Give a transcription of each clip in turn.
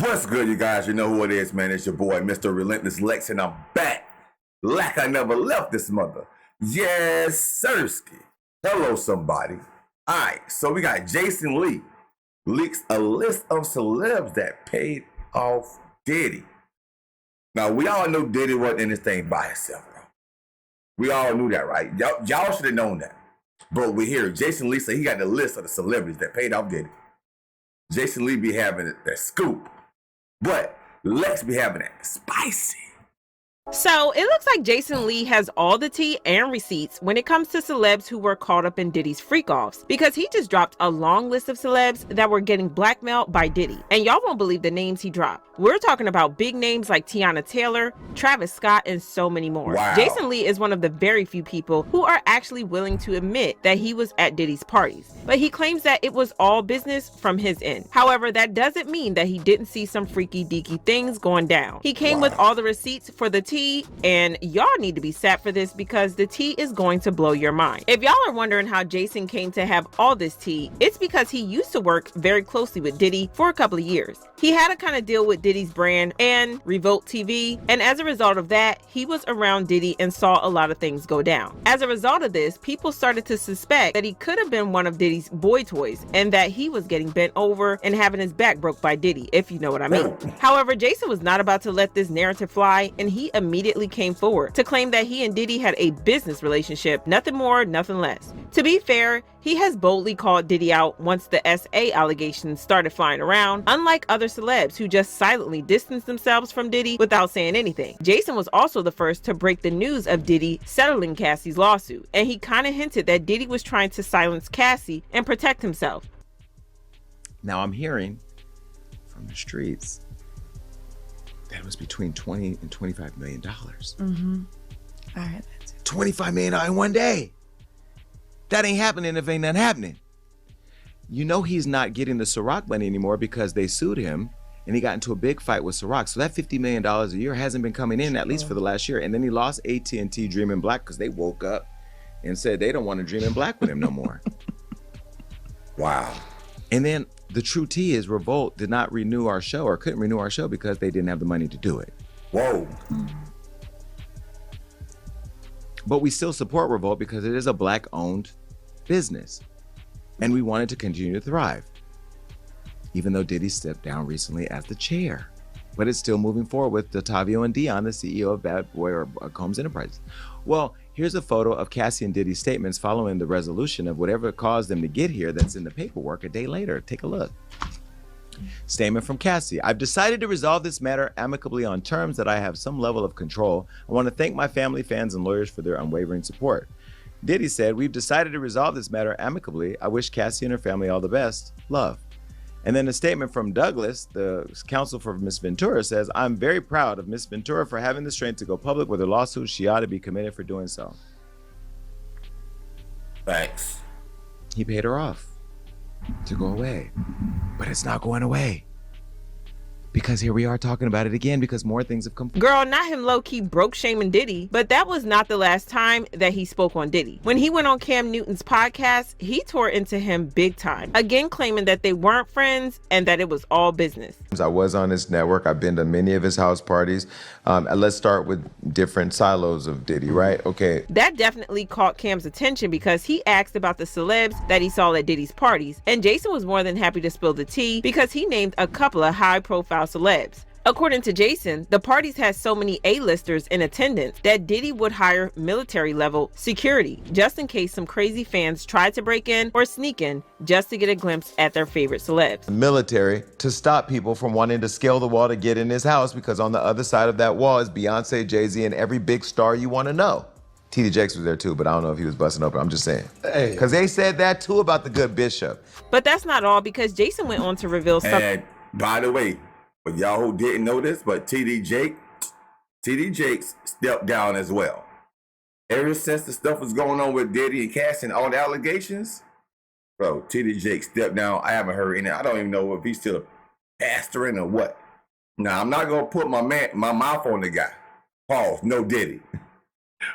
What's good, you guys? You know who it is, man. It's your boy, Mr. Relentless Lex, and I'm back like I never left this mother. Yes, Sirski. Hello, somebody. All right, so we got Jason Lee leaks a list of celebs that paid off Diddy. Now, we all knew Diddy wasn't in this thing by himself, bro. We all knew that, right? Y'all should have known that. But we hear Jason Lee say he got the list of the celebrities that paid off Diddy. Jason Lee be having that scoop. But Lex be having that spicy. So it looks like Jason Lee has all the tea and receipts when it comes to celebs who were caught up in Diddy's freak-offs, because he just dropped a long list of celebs that were getting blackmailed by Diddy. And y'all won't believe the names he dropped. We're talking about big names like Tiana Taylor, Travis Scott, and so many more. Wow. Jason Lee is one of the very few people who are actually willing to admit that he was at Diddy's parties. But he claims that it was all business from his end. However, that doesn't mean that he didn't see some freaky deaky things going down. He came with all the receipts for the tea, and y'all need to be sat for this because the tea is going to blow your mind. If y'all are wondering how Jason came to have all this tea, it's because he used to work very closely with Diddy for a couple of years. He had a kind of deal with Diddy's brand and Revolt TV, and as a result of that, he was around Diddy and saw a lot of things go down. As a result of this, people started to suspect that he could have been one of Diddy's boy toys and that he was getting bent over and having his back broke by Diddy, if you know what I mean. However, Jason was not about to let this narrative fly, and he immediately came forward to claim that he and Diddy had a business relationship, nothing more, nothing less. To be fair, he has boldly called Diddy out once the SA allegations started flying around, unlike other celebs who just silently distanced themselves from Diddy without saying anything. Jason was also the first to break the news of Diddy settling Cassie's lawsuit, and he kind of hinted that Diddy was trying to silence Cassie and protect himself. Now I'm hearing from the streets that it was between 20 and $25 million. Mm-hmm. I heard that too. $25 million in one day. That ain't happening if ain't nothing happening. You know he's not getting the Ciroc money anymore because they sued him and he got into a big fight with Ciroc. So that $50 million a year hasn't been coming in, at least for the last year. And then he lost AT&T Dreaming Black because they woke up and said they don't want to dream in black with him no more. Wow. And then the true tea is Revolt did not renew our show or couldn't renew our show because they didn't have the money to do it. Whoa. But we still support Revolt because it is a black-owned business. And we want it to continue to thrive. Even though Diddy stepped down recently as the chair. But it's still moving forward with Datavio and Dion, the CEO of Bad Boy or Combs Enterprises. Well, here's a photo of Cassie and Diddy's statements following the resolution of whatever caused them to get here that's in the paperwork a day later. Take a look. Statement from Cassie. I've decided to resolve this matter amicably on terms that I have some level of control. I want to thank my family, fans, and lawyers for their unwavering support. Diddy said, we've decided to resolve this matter amicably. I wish Cassie and her family all the best. Love. And then a statement from Douglas, the counsel for Miss Ventura, says, I'm very proud of Miss Ventura for having the strength to go public with her lawsuit. She ought to be committed for doing so. Thanks. He paid her off to go away, but it's not going away. Because here we are talking about it again because more things have come. Girl, not him low-key broke shaming Diddy, but that was not the last time that he spoke on Diddy. When he went on Cam Newton's podcast, he tore into him big time, again claiming that they weren't friends and that it was all business. I was on his network. I've been to many of his house parties. Let's start with different silos of Diddy, right? Okay. That definitely caught Cam's attention because he asked about the celebs that he saw at Diddy's parties, and Jason was more than happy to spill the tea because he named a couple of high-profile celebs. According to Jason, the parties had so many A-listers in attendance that Diddy would hire military-level security just in case some crazy fans tried to break in or sneak in just to get a glimpse at their favorite celebs. Military to stop people from wanting to scale the wall to get in his house because on the other side of that wall is Beyonce, Jay-Z, and every big star you want to know. T.D. Jakes was there too, but I don't know if he was busting open. I'm just saying. Hey. Because they said that too about the good Bishop. But that's not all, because Jason went on to reveal something. And by the way, for y'all who didn't know this, but T.D. Jakes stepped down as well. Ever since the stuff was going on with Diddy and Cass and all the allegations, bro, T.D. Jakes stepped down. I haven't heard any. I don't even know if he's still pastoring or what. Now, I'm not going to put my mouth on the guy. Pause. No Diddy.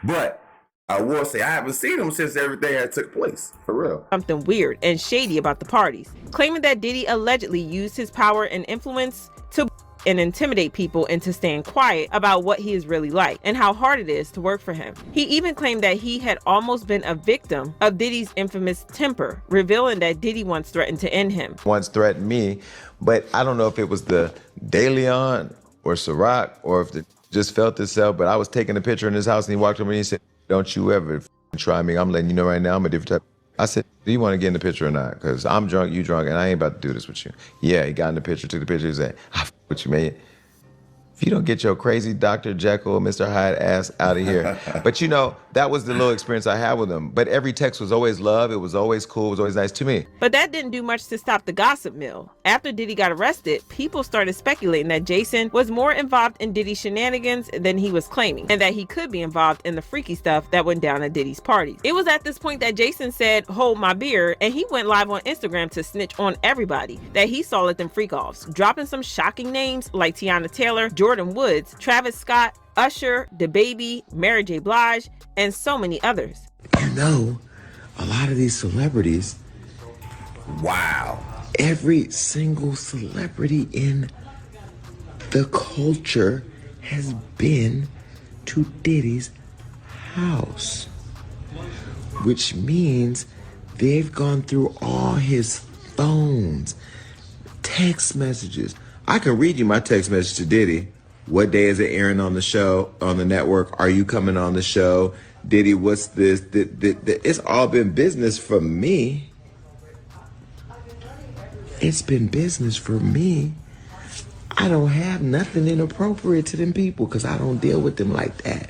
But I will say I haven't seen him since everything had took place, for real. Something weird and shady about the parties, claiming that Diddy allegedly used his power and influence to and intimidate people into staying quiet about what he is really like and how hard it is to work for him. He even claimed that he had almost been a victim of Diddy's infamous temper, revealing that Diddy once threatened to end him. Once threatened me, but I don't know if it was the De Leon or Ciroc or if it just felt itself, but I was taking a picture in his house and he walked over and he said, "Don't you ever try me. I'm letting you know right now I'm a different type." I said, "Do you want to get in the picture or not? Because I'm drunk, you drunk, and I ain't about to do this with you." Yeah, he got in the picture, took the picture, he said, "I f with you, man. If you don't get your crazy Dr. Jekyll, Mr. Hyde ass out of here." But you know, that was the little experience I had with him. But every text was always love. It was always cool. It was always nice to me. But that didn't do much to stop the gossip mill. After Diddy got arrested, people started speculating that Jason was more involved in Diddy's shenanigans than he was claiming, and that he could be involved in the freaky stuff that went down at Diddy's parties. It was at this point that Jason said, "Hold my beer," and he went live on Instagram to snitch on everybody that he saw at them freak-offs, dropping some shocking names like Tiana Taylor, Jordan Woods, Travis Scott, Usher, DaBaby, Mary J. Blige, and so many others. You know, a lot of these celebrities, Wow. every single celebrity in the culture has been to Diddy's house, which means they've gone through all his phones, text messages. I can read you my text message to Diddy. "What day is it airing on the show, on the network? Are you coming on the show? Diddy, what's this?" It's all been business for me. It's been business for me. I don't have nothing inappropriate to them people because I don't deal with them like that.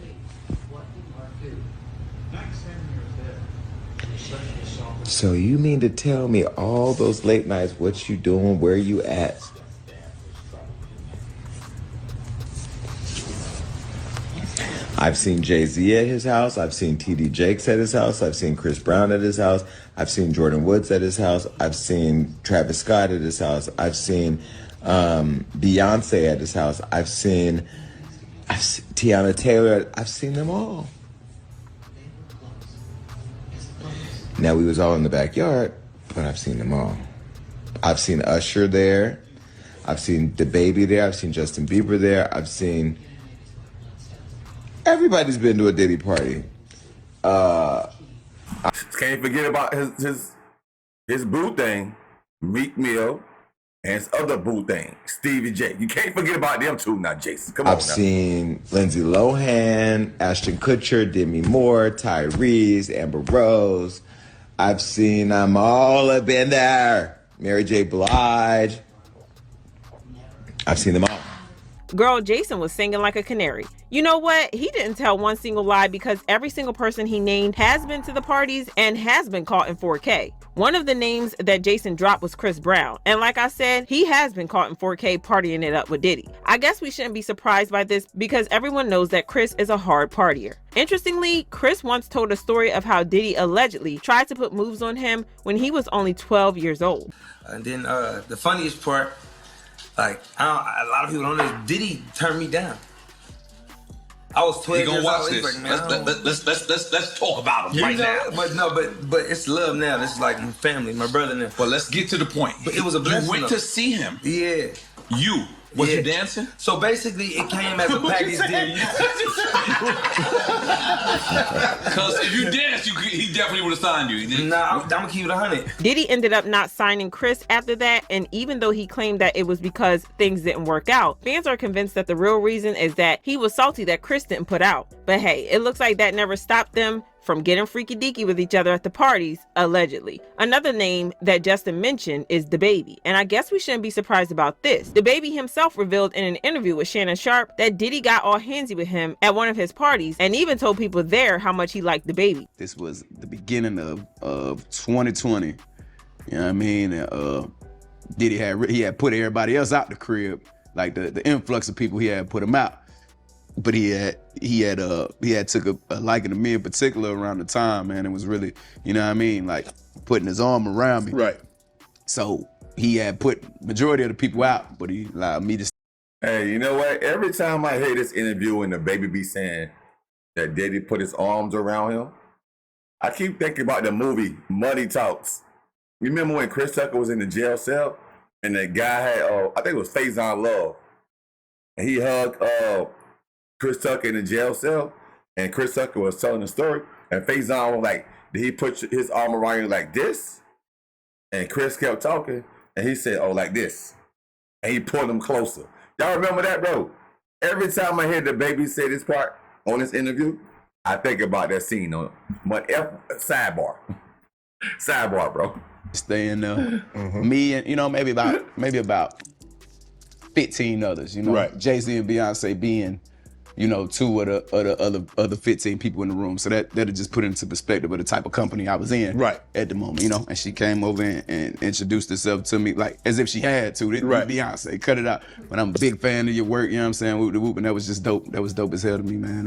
So you mean to tell me all those late nights, what you doing, where you at? I've seen Jay-Z at his house. I've seen T.D. Jakes at his house. I've seen Chris Brown at his house. I've seen Jordan Woods at his house. I've seen Travis Scott at his house. I've seen Beyonce at his house. I've seen Tiana Taylor. I've seen them all. Now, we was all in the backyard, but I've seen them all. I've seen Usher there. I've seen DaBaby there. I've seen Justin Bieber there. I've seen... Everybody's been to a Diddy party. Can't forget about his boo thing, Meek Mill, and his other boo thing, Stevie J. You can't forget about them two now, Jason. Come on now. I've seen Lindsay Lohan, Ashton Kutcher, Demi Moore, Tyrese, Amber Rose. I've seen them all have been there. Mary J. Blige. I've seen them all. Girl, Jason was singing like a canary. You know what? He didn't tell one single lie because every single person he named has been to the parties and has been caught in 4K. One of the names that Jason dropped was Chris Brown. And like I said, he has been caught in 4K partying it up with Diddy. I guess we shouldn't be surprised by this because everyone knows that Chris is a hard partier. Interestingly, Chris once told a story of how Diddy allegedly tried to put moves on him when he was only 12 years old. And then the funniest part, like, a lot of people don't know, Diddy turned me down. I was 12 years old. This. Like, man, let's talk about him now. But it's love now. This is like my family, my brother now. Well, let's get to the point. But it was a blessing. You went to see him. Yeah. Was you dancing? So basically, it came as a package deal. Because if you danced, he definitely would have signed you. Nah, I'm gonna keep it 100. Diddy ended up not signing Chris after that, and even though he claimed that it was because things didn't work out, fans are convinced that the real reason is that he was salty that Chris didn't put out. But hey, it looks like that never stopped them from getting freaky deaky with each other at the parties, allegedly. Another name that Justin mentioned is DaBaby, and I guess we shouldn't be surprised about this. DaBaby himself revealed in an interview with Shannon Sharpe that Diddy got all handsy with him at one of his parties and even told people there how much he liked DaBaby. This was the beginning of 2020, you know what I mean? Diddy had put everybody else out the crib, like the influx of people he had put him out. But he had took a liking to me in particular around the time, man. It was really, you know what I mean, like putting his arm around me. Right. So he had put majority of the people out, but he allowed me to. Hey, you know what? Every time I hear this interview and the baby be saying that Diddy put his arms around him, I keep thinking about the movie Money Talks. Remember when Chris Tucker was in the jail cell and the guy had, I think it was Faison Love. and he hugged Chris Tucker in the jail cell, and Chris Tucker was telling the story, and Faison was like, did he put his arm around you like this? And Chris kept talking, and he said, oh, like this. And he pulled him closer. Y'all remember that, bro? Every time I hear the baby say this part on this interview, I think about that scene on sidebar. Sidebar, bro. Stay in there. Me and, you know, maybe about 15 others, you know. Right. Jay-Z and Beyonce being, you know, 2 of the other 15 people in the room. So that'll just put it into perspective of the type of company I was in at the moment, you know. And she came over and introduced herself to me like as if she had to. Beyonce, cut it out. But I'm a big fan of your work, you know what I'm saying? Whoop the whoop, and that was just dope. That was dope as hell to me, man.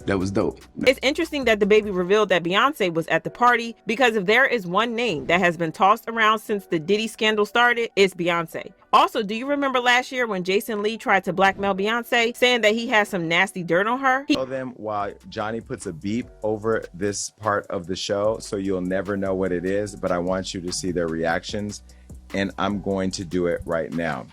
That was dope. It's interesting that the baby revealed that Beyonce was at the party, because if there is one name that has been tossed around since the Diddy scandal started, it's Beyonce. Also, do you remember last year when Jason Lee tried to blackmail Beyonce, saying that he had some nasty dirt on her? Tell them while Johnny puts a beep over this part of the show, so you'll never know what it is, but I want you to see their reactions, and I'm going to do it right now.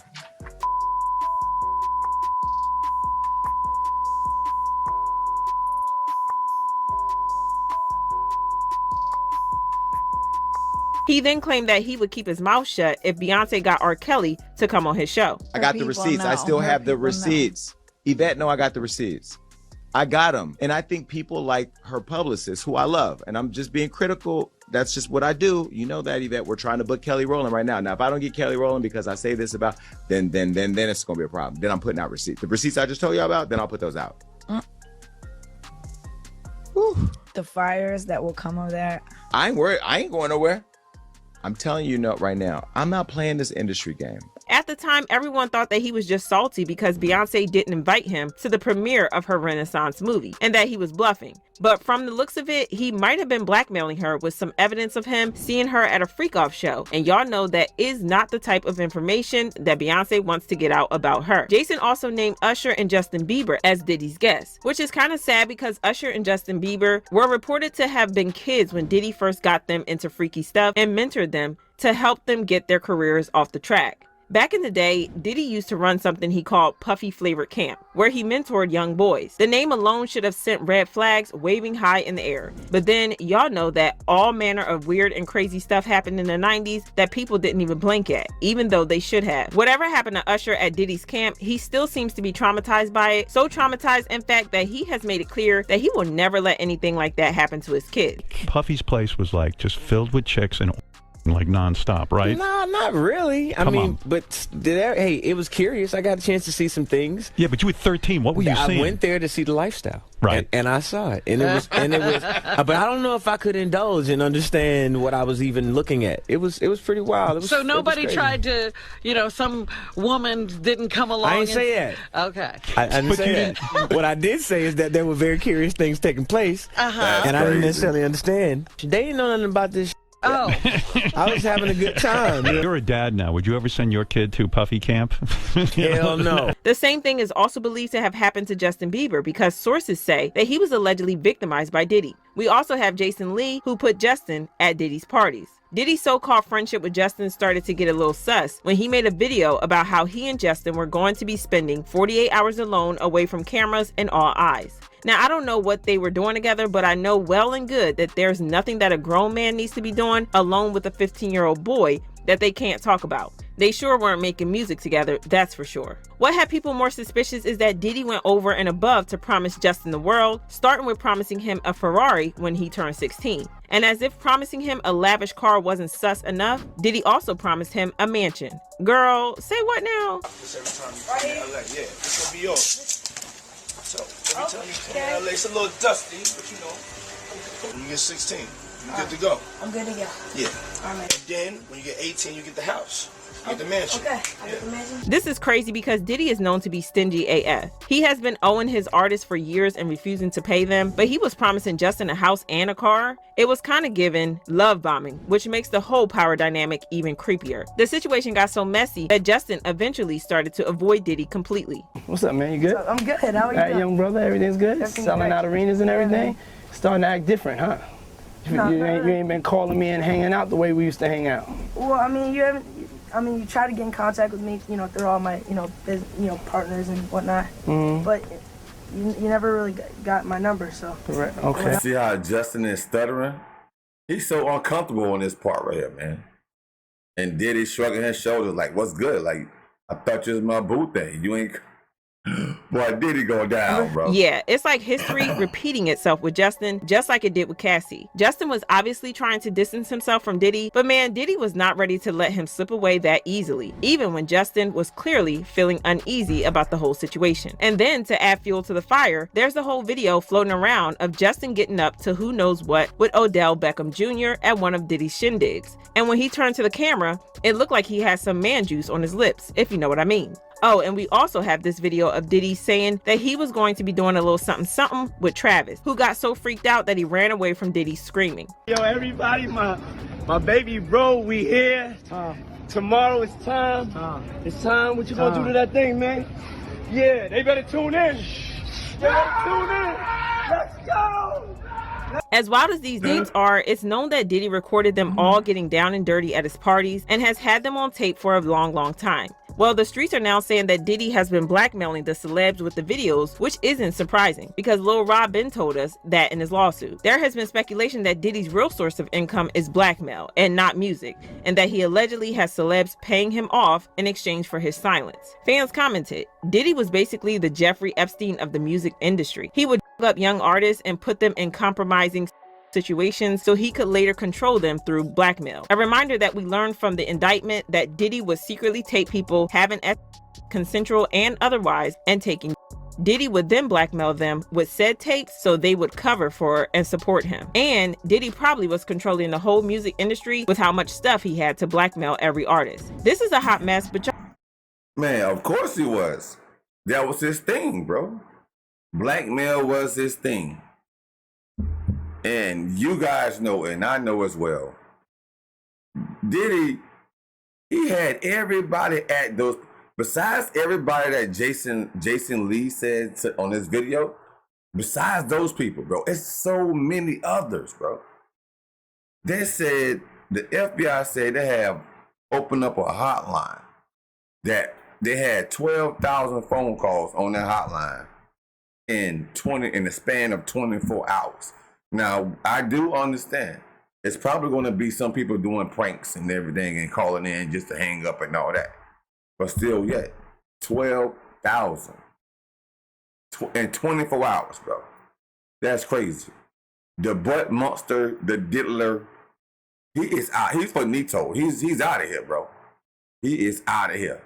He then claimed that he would keep his mouth shut if Beyonce got R. Kelly to come on his show. I got the receipts. I still have the receipts. Yvette, no, I got the receipts. I got them. And I think people like her publicist, who I love, and I'm just being critical. That's just what I do. You know that, Yvette. We're trying to book Kelly Rowland right now. Now, if I don't get Kelly Rowland because I say this about, then it's going to be a problem. Then I'm putting out receipts. The receipts I just told you about, then I'll put those out. The fires that will come of that. I ain't worried. I ain't going nowhere. I'm telling you right now, I'm not playing this industry game. At the time, everyone thought that he was just salty because Beyonce didn't invite him to the premiere of her Renaissance movie, and that he was bluffing. But from the looks of it, he might have been blackmailing her with some evidence of him seeing her at a freak-off show. And y'all know that is not the type of information that Beyonce wants to get out about her. Jason also named Usher and Justin Bieber as Diddy's guests, which is kind of sad because Usher and Justin Bieber were reported to have been kids when Diddy first got them into freaky stuff and mentored them to help them get their careers off the track. Back in the day, Diddy used to run something he called Puffy Flavored Camp, where he mentored young boys. The name alone should have sent red flags waving high in the air. But then y'all know that all manner of weird and crazy stuff happened in the 90s that people didn't even blink at, even though they should have. Whatever happened to Usher at Diddy's camp, he still seems to be traumatized by it. So traumatized, in fact, that he has made it clear that he will never let anything like that happen to his kid. Puffy's place was like just filled with chicks and like nonstop, right? No, not really. I mean, but hey, it was curious. I got a chance to see some things. Yeah, but you were 13. What were you seeing? I went there to see the lifestyle, right? And I saw it, and it was, but I don't know if I could indulge and understand what I was even looking at. It was pretty wild. So nobody tried to, some woman didn't come along. I didn't say that. Okay. I didn't say that. What I did say is that there were very curious things taking place, and I didn't necessarily understand. They didn't know nothing about this. Oh, I was having a good time. You're a dad now. Would you ever send your kid to Puffy camp? Hell no. The same thing is also believed to have happened to Justin Bieber because sources say that he was allegedly victimized by Diddy. We also have Jason Lee, who put Justin at Diddy's parties. Diddy's so-called friendship with Justin started to get a little sus when he made a video about how he and Justin were going to be spending 48 hours alone away from cameras and all eyes. Now, I don't know what they were doing together, but I know well and good that there's nothing that a grown man needs to be doing alone with a 15-year-old boy that they can't talk about. They sure weren't making music together, that's for sure. What had people more suspicious is that Diddy went over and above to promise Justin the world, starting with promising him a Ferrari when he turned 16. And as if promising him a lavish car wasn't sus enough, Diddy also promised him a mansion. Girl, say what now? Right here? Yeah, it's gonna be yours. So every time you come to LA, it's a little dusty, but when you get 16, you're good to go. I'm good to go. Yeah. All right. And then when you get 18, you get the house. You get the mansion. Okay, I get the mansion. This is crazy because Diddy is known to be stingy AF. He has been owing his artists for years and refusing to pay them, but he was promising Justin a house and a car. It was kind of given love bombing, which makes the whole power dynamic even creepier. The situation got so messy that Justin eventually started to avoid Diddy completely. What's up, man? You good? I'm good. How are you doing? Young brother, everything's good? Everything's Selling great. out arenas and everything? Starting to act different, huh? You ain't been calling me and hanging out the way we used to hang out. Well, I mean, you haven't. I mean, you try to get in contact with me, you know, through all my, you know, partners and whatnot. But you never really got my number, so. Right. Okay. See how Justin is stuttering? He's so uncomfortable on this part right here, man. And Diddy shrugging his shoulders like, what's good? Like, I thought you was my boo thing. You ain't... Boy, Diddy go down, bro. Yeah, it's like history repeating itself with Justin, just like it did with Cassie. Justin was obviously trying to distance himself from Diddy, but man, Diddy was not ready to let him slip away that easily, even when Justin was clearly feeling uneasy about the whole situation. And then to add fuel to the fire, there's a whole video floating around of Justin getting up to who knows what with Odell Beckham Jr. at one of Diddy's shindigs. And when he turned to the camera, it looked like he had some man juice on his lips, if you know what I mean. Oh, and we also have this video of Diddy saying that he was going to be doing a little something with Travis, who got so freaked out that he ran away from Diddy screaming. Yo, everybody, my baby bro, we here. Tomorrow it's time. It's time. What you gonna do to that thing, man? Yeah, they better tune in. They better tune in. Let's go. As wild as these names are, it's known that Diddy recorded them all getting down and dirty at his parties and has had them on tape for a long time. Well, the streets are now saying that Diddy has been blackmailing the celebs with the videos, which isn't surprising because Lil Rob Ben told us that in his lawsuit. There has been speculation that Diddy's real source of income is blackmail and not music, and that he allegedly has celebs paying him off in exchange for his silence. Fans commented, Diddy was basically the Jeffrey Epstein of the music industry. He would up young artists and put them in compromising situations so he could later control them through blackmail. A reminder that we learned from the indictment that Diddy would secretly tape people having consensual and otherwise and taking. Diddy would then blackmail them with said tapes so they would cover for and support him. And Diddy probably was controlling the whole music industry with how much stuff he had to blackmail every artist. This is a hot mess, but man, of course he was. That was his thing, bro. Blackmail was his thing. And you guys know, and I know as well, Diddy, he had everybody at those, besides everybody that Jason Lee said on this video, besides those people, bro, it's so many others, bro. They said, the FBI said they have opened up a hotline that they had 12,000 phone calls on that hotline in the span of 24 hours. Now, I do understand. It's probably going to be some people doing pranks and everything and calling in just to hang up and all that. But still, yet, 12,000 in 24 hours, bro. That's crazy. The butt monster, the diddler, he is out. He's finito. He's out of here, bro. He is out of here.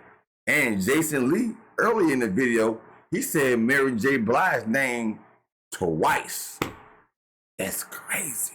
And Jason Lee, early in the video, he said Mary J. Blige's name twice. That's crazy.